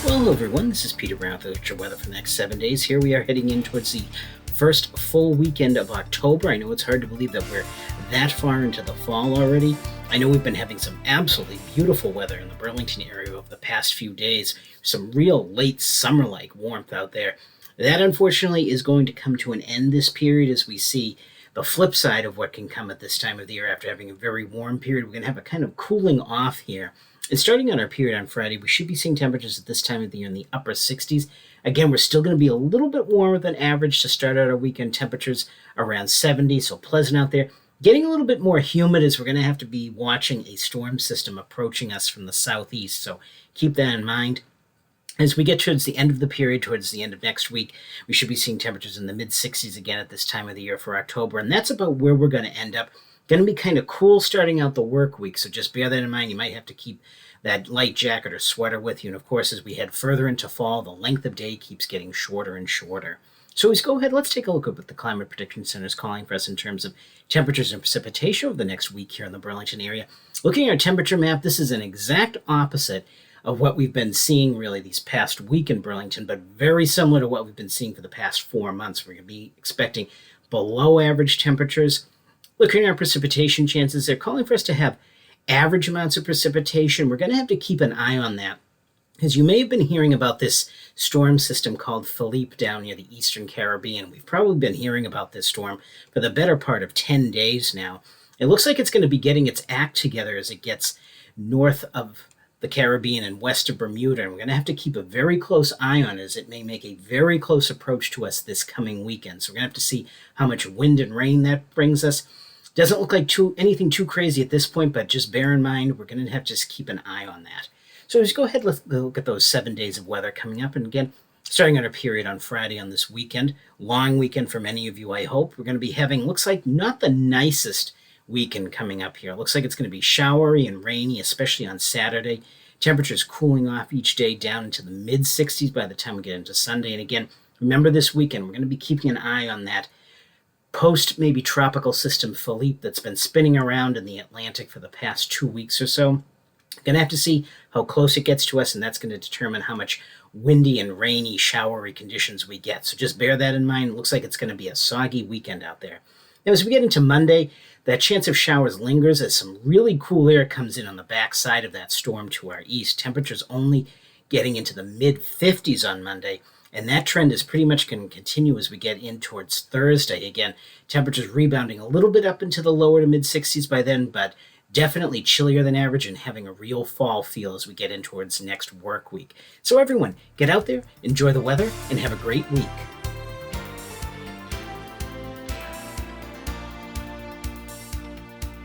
Well, hello everyone, this is Peter Brown with your weather for the next 7 days. Here we are heading in towards the first full weekend of October. I know it's hard to believe that we're that far into the fall already. I know we've been having some absolutely beautiful weather in the Burlington area over the past few days. Some real late summer-like warmth out there. That unfortunately is going to come to an end this period as we see the flip side of what can come at this time of the year after having a very warm period. We're going to have a kind of cooling off here. And starting on our period on Friday, we should be seeing temperatures at this time of the year in the upper 60s. Again, we're still going to be a little bit warmer than average to start out our weekend. Temperatures around 70, so pleasant out there. Getting a little bit more humid as we're going to have to be watching a storm system approaching us from the southeast, so keep that in mind. As we get towards the end of the period, towards the end of next week, we should be seeing temperatures in the mid-60s again at this time of the year for October, and that's about where we're going to end up. Going to be kind of cool starting out the work week, so just bear that in mind. You might have to keep that light jacket or sweater with you, and of course, as we head further into fall, the length of day keeps getting shorter and shorter. So let's go ahead, let's take a look at what the Climate Prediction Center is calling for us in terms of temperatures and precipitation over the next week here in the Burlington area. Looking at our temperature map, this is an exact opposite of what we've been seeing really these past week in Burlington, but very similar to what we've been seeing for the past 4 months. We're going to be expecting below average temperatures. Looking at our precipitation chances, they're calling for us to have average amounts of precipitation. We're going to have to keep an eye on that, as you may have been hearing about this storm system called Philippe down near the eastern Caribbean. We've probably been hearing about this storm for the better part of 10 days now. It looks like it's going to be getting its act together as it gets north of the Caribbean and west of Bermuda, and we're going to have to keep a very close eye on it as it may make a very close approach to us this coming weekend. So we're going to have to see how much wind and rain that brings us. Doesn't look like anything too crazy at this point, but just bear in mind, we're going to have to just keep an eye on that. So let's go ahead, let's look at those 7 days of weather coming up. And again, starting on our period on Friday on this weekend, long weekend for many of you, I hope. We're going to be having, looks like not the nicest weekend coming up here. Looks like it's going to be showery and rainy, especially on Saturday. Temperatures cooling off each day down into the mid-60s by the time we get into Sunday. And again, remember this weekend, we're going to be keeping an eye on that post maybe tropical system Philippe that's been spinning around in the Atlantic for the past 2 weeks or so. Going to have to see how close it gets to us, and that's going to determine how much windy and rainy, showery conditions we get. So just bear that in mind. It looks like it's going to be a soggy weekend out there. Now, as we get into Monday, that chance of showers lingers as some really cool air comes in on the backside of that storm to our east. Temperatures only getting into the mid-50s on Monday. And that trend is pretty much going to continue as we get in towards Thursday. Again, temperatures rebounding a little bit up into the lower to mid-60s by then, but definitely chillier than average and having a real fall feel as we get in towards next work week. So everyone, get out there, enjoy the weather, and have a great week.